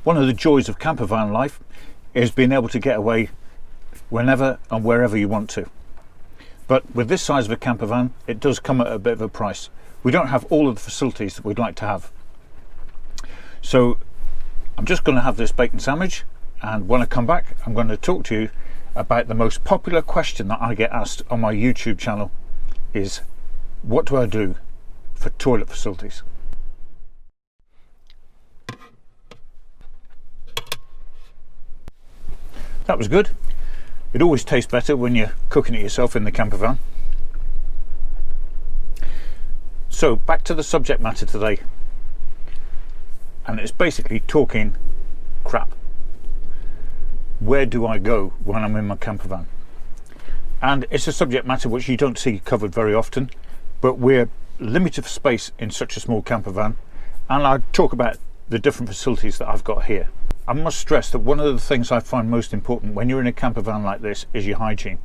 One of the joys of campervan life is being able to get away whenever and wherever you want to. But with this size of a campervan, it does come at a bit of a price. We don't have all of the facilities that we'd like to have. So I'm just going to have this bacon sandwich, and when I come back, I'm going to talk to you about the most popular question that I get asked on my YouTube channel is, what do I do for toilet facilities? That was good. It always tastes better when you're cooking it yourself in the campervan. So back to the subject matter today, and it's basically talking crap. Where do I go when I'm in my campervan? And it's a subject matter which you don't see covered very often, but we're limited for space in such a small campervan, and I talk about the different facilities that I've got here. I must stress that one of the things I find most important when you're in a campervan like this is your hygiene,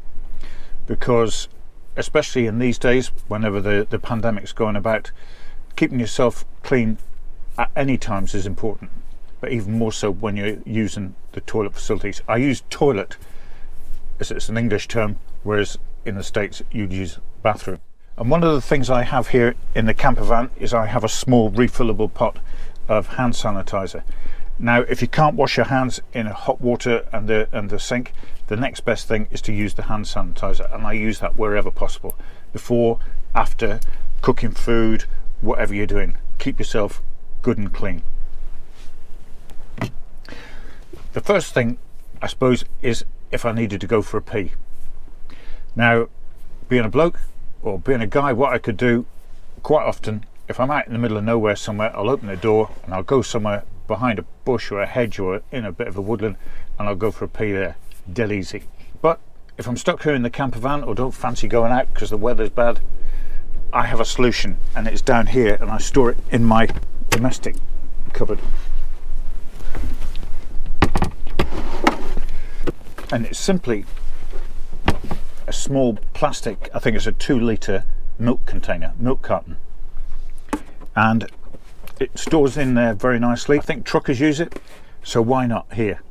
because especially in these days, whenever the pandemic's going about, keeping yourself clean at any times is important, but even more so when you're using the toilet facilities. I use toilet as it's an English term, whereas in the States you'd use bathroom. And one of the things I have here in the campervan is I have a small refillable pot of hand sanitizer. Now, if you can't wash your hands in hot water and the sink, the next best thing is to use the hand sanitizer, and I use that wherever possible, before, after, cooking food, whatever you're doing. Keep yourself good and clean. The first thing, I suppose, is if I needed to go for a pee. Now, being a bloke or being a guy, what I could do quite often, if I'm out in the middle of nowhere somewhere, I'll open the door and I'll go somewhere behind a bush or a hedge or in a bit of a woodland, and I'll go for a pee there, dead easy. But if I'm stuck here in the campervan or don't fancy going out because the weather's bad, I have a solution, and it's down here, and I store it in my domestic cupboard. And it's simply a small plastic, I think it's a 2-litre milk container, milk carton, and it stores in there very nicely. I think truckers use it, so why not here?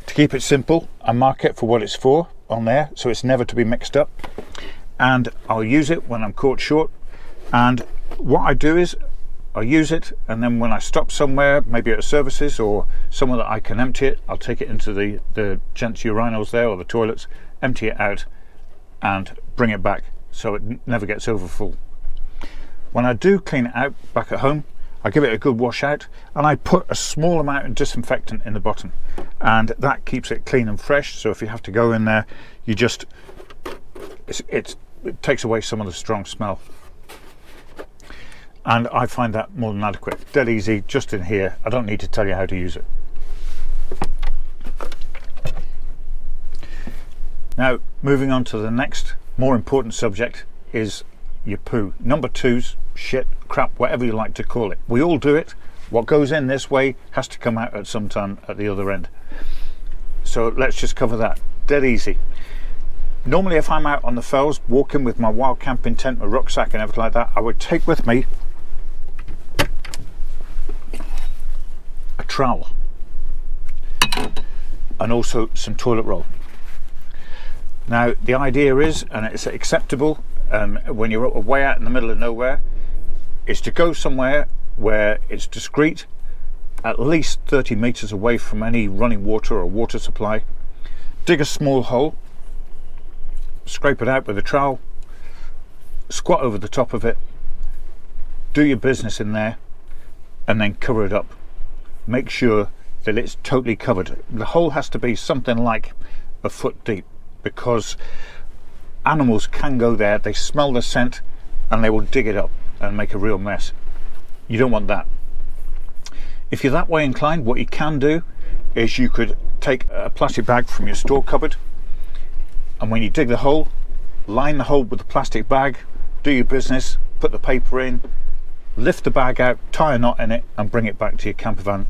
To keep it simple, I mark it for what it's for on there, so it's never to be mixed up, and I'll use it when I'm caught short. And what I do is I use it, and then when I stop somewhere, maybe at a services or somewhere that I can empty it, I'll take it into the gents' urinals there, or the toilets, empty it out and bring it back so it never gets over full. When I do clean it out back at home, I give it a good wash out, and I put a small amount of disinfectant in the bottom, and that keeps it clean and fresh. So if you have to go in there, you just it takes away some of the strong smell, and I find that more than adequate. Dead easy, just in here. I don't need to tell you how to use it. Now, moving on to the next more important subject is your poo. Number twos, shit, crap, whatever you like to call it. We all do it. What goes in this way has to come out at some time at the other end. So let's just cover that. Dead easy. Normally, if I'm out on the fells walking with my wild camping tent, my rucksack and everything like that, I would take with me a trowel and also some toilet roll. Now, the idea is, and it's acceptable when you're way out in the middle of nowhere, is to go somewhere where it's discreet, at least 30 meters away from any running water or water supply. Dig a small hole, scrape it out with a trowel, squat over the top of it, do your business in there, and then cover it up. Make sure that it's totally covered. The hole has to be something like a foot deep, because animals can go there, they smell the scent, and they will dig it up and make a real mess. You don't want that. If you're that way inclined, what you can do is you could take a plastic bag from your store cupboard, and when you dig the hole, line the hole with the plastic bag, do your business, put the paper in, lift the bag out, tie a knot in it, and bring it back to your campervan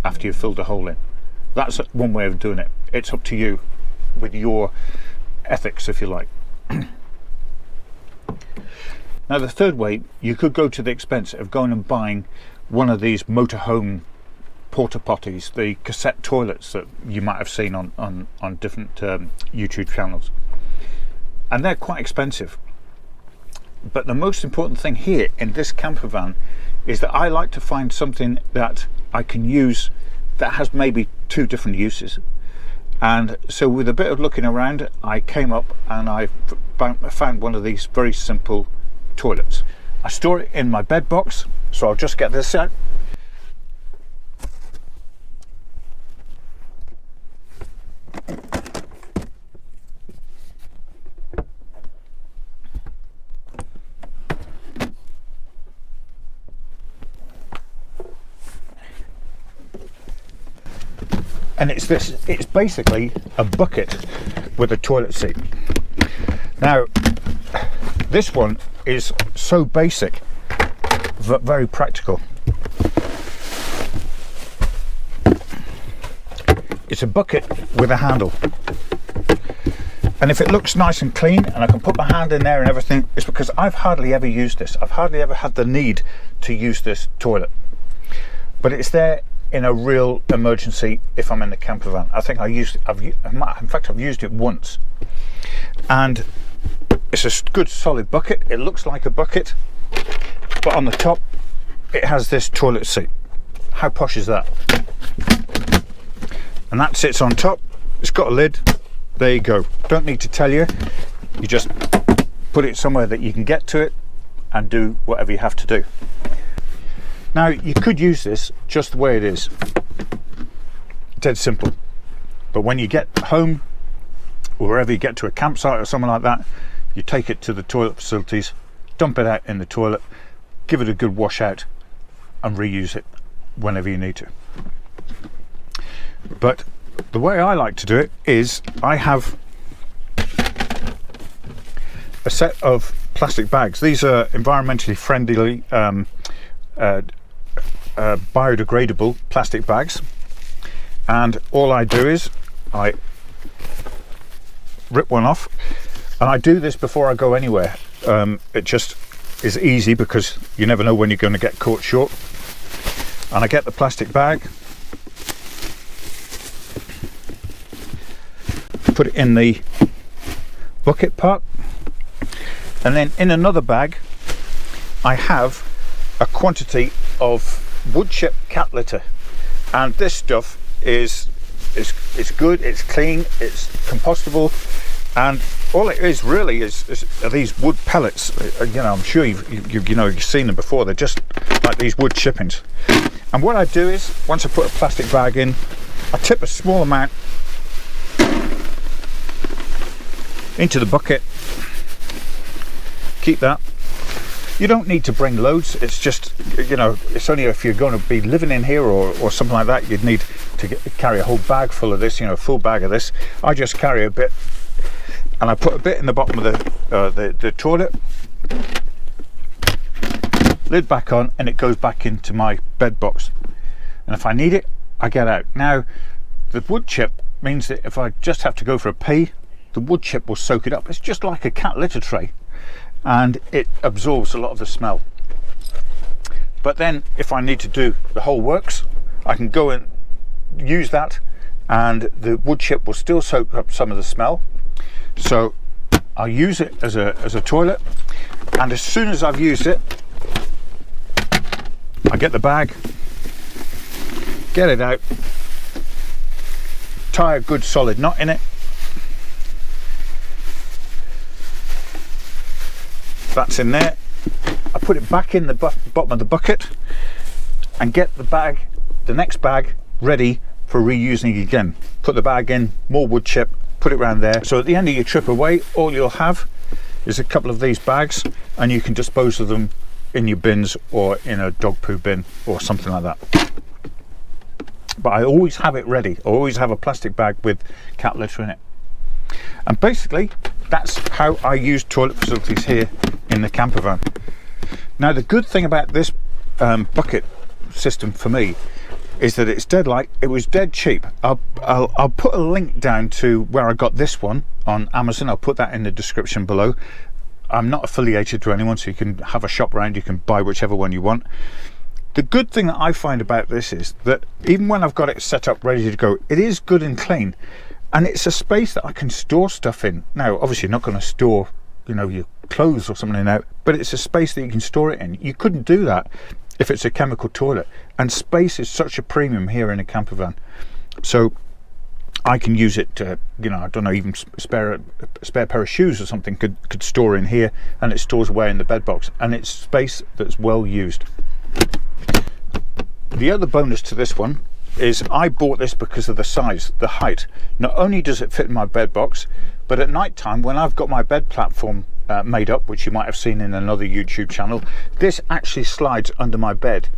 after you've filled the hole in. That's one way of doing it. It's up to you with your ethics, if you like. Now, the third way, you could go to the expense of going and buying one of these motorhome porta potties, the cassette toilets that you might have seen on different YouTube channels, and they're quite expensive. But the most important thing here in this camper van is that I like to find something that I can use that has maybe 2 different uses. And so with a bit of looking around, I came up and I found one of these very simple toilets. I store it in my bed box, so I'll just get this out. And it's basically a bucket with a toilet seat. Now, this one is so basic, but very practical. It's a bucket with a handle. And if it looks nice and clean and I can put my hand in there and everything, it's because I've hardly ever used this. I've hardly ever had the need to use this toilet. But it's there in a real emergency if I'm in the camper van. I think I've used it once. And it's a good solid bucket. It looks like a bucket, but on the top it has this toilet seat. How posh is that? And that sits on top. It's got a lid. There you go. Don't need to tell you. You just put it somewhere that you can get to it and do whatever you have to do. Now, you could use this just the way it is. Dead simple. But when you get home, or wherever you get to a campsite or something like that, you take it to the toilet facilities, dump it out in the toilet, give it a good wash out, and reuse it whenever you need to. But the way I like to do it is I have a set of plastic bags. These are environmentally friendly biodegradable plastic bags, and all I do is I rip one off, and I do this before I go anywhere. It just is easy because you never know when you're going to get caught short. And I get the plastic bag, put it in the bucket part, and then in another bag I have a quantity of wood chip cat litter. And this stuff is good, it's clean, it's compostable, and all it is really are these wood pellets. You know, I'm sure you've seen them before. They're just like these wood chippings. And what I do is, once I put a plastic bag in, I tip a small amount into the bucket, keep that. You don't need to bring loads. It's just, it's only if you're going to be living in here or something like that, you'd need to carry a whole bag full of this, a full bag of this. I just carry a bit, and I put a bit in the bottom of the toilet, lid back on, and it goes back into my bed box. And if I need it, I get out. Now, the wood chip means that if I just have to go for a pee, the wood chip will soak it up. It's just like a cat litter tray, and it absorbs a lot of the smell. But then if I need to do the whole works, I can go and use that, and the wood chip will still soak up some of the smell. So I'll use it as a toilet, and as soon as I've used it, I get the bag, get it out, tie a good solid knot in it. That's in there. I put it back in the bottom of the bucket and get the next bag ready for reusing again. Put the bag in, more wood chip, put it around there. So at the end of your trip away, all you'll have is a couple of these bags, and you can dispose of them in your bins or in a dog poo bin or something like that. But I always have it ready. I always have a plastic bag with cat litter in it. And basically, that's how I use toilet facilities here in the camper van. Now, the good thing about this bucket system for me is that it's dead light. It was dead cheap. I'll put a link down to where I got this one on Amazon. I'll put that in the description below. I'm not affiliated to anyone, so you can have a shop round. You can buy whichever one you want. The good thing that I find about this is that even when I've got it set up ready to go, it is good and clean, and it's a space that I can store stuff in. Now obviously you're not going to store, you know, your clothes or something in there, but it's a space that you can store it in. You couldn't do that if it's a chemical toilet, and space is such a premium here in a camper van. So I can use it to, you know, I don't know, even a spare pair of shoes or something could store in here, and it stores away in the bed box, and it's space that's well used. The other bonus to this one is I bought this because of the size, the height. Not only does it fit in my bed box, but at night time when I've got my bed platform made up, which you might have seen in another YouTube channel, this actually slides under my bed.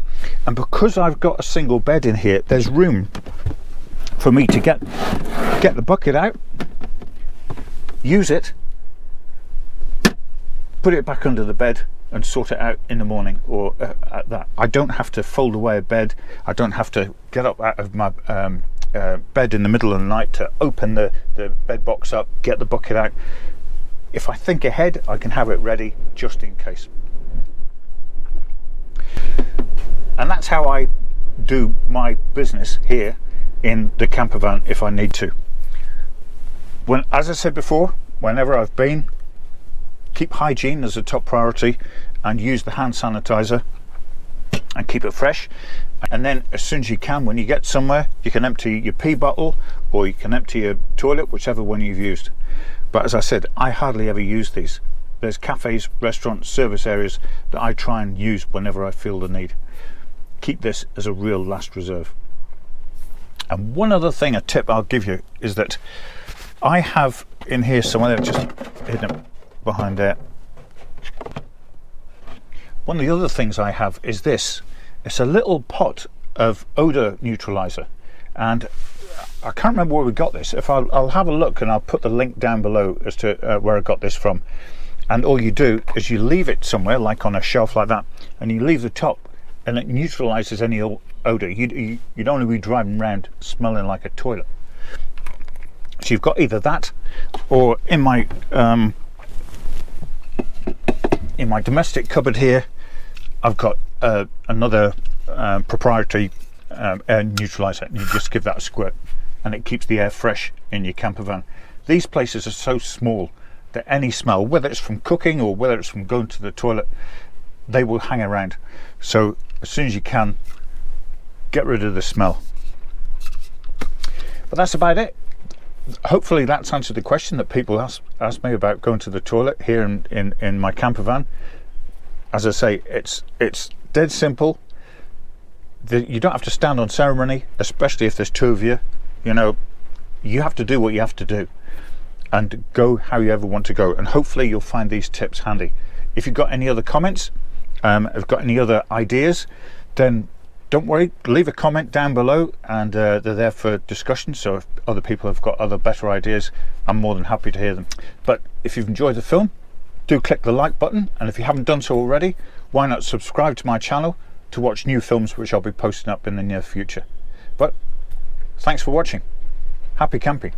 And because I've got a single bed in here, there's room for me to get the bucket out, use it, put it back under the bed and sort it out in the morning, or at that. I don't have to fold away a bed. I don't have to get up out of my bed in the middle of the night to open the bed box up, get the bucket out. If I think ahead, I can have it ready just in case. And that's how I do my business here in the camper van if I need to. As I said before, whenever I've been, keep hygiene as a top priority and use the hand sanitizer and keep it fresh. And then as soon as you can, when you get somewhere, you can empty your pee bottle or you can empty your toilet, whichever one you've used. But as I said, I hardly ever use these. There's cafes, restaurants, service areas that I try and use whenever I feel the need. Keep this as a real last reserve. And one other thing, a tip I'll give you, is that I have in here somewhere, just hidden behind there. One of the other things I have is this. It's a little pot of odor neutralizer, and I can't remember where we got this. If I'll have a look and I'll put the link down below as to where I got this from. And all you do is you leave it somewhere, like on a shelf like that, and you leave the top, and it neutralizes any odor. You'd only be driving around smelling like a toilet. So you've got either that, or in my domestic cupboard here, I've got another proprietary air neutralizer. You just give that a squirt and it keeps the air fresh in your camper van. These places are so small that any smell, whether it's from cooking or whether it's from going to the toilet, they will hang around. So as soon as you can, get rid of the smell. But that's about it. Hopefully that's answered the question that people ask me about going to the toilet here in my camper van. As I say, it's dead simple. You don't have to stand on ceremony, especially if there's two of you. You know, you have to do what you have to do and go how you ever want to go, and hopefully you'll find these tips handy. If you've got any other comments, have got any other ideas, then don't worry, leave a comment down below, and they're there for discussion. So if other people have got other better ideas, I'm more than happy to hear them. But if you've enjoyed the film, do click the like button, and if you haven't done so already, why not subscribe to my channel to watch new films which I'll be posting up in the near future. But thanks for watching. Happy camping.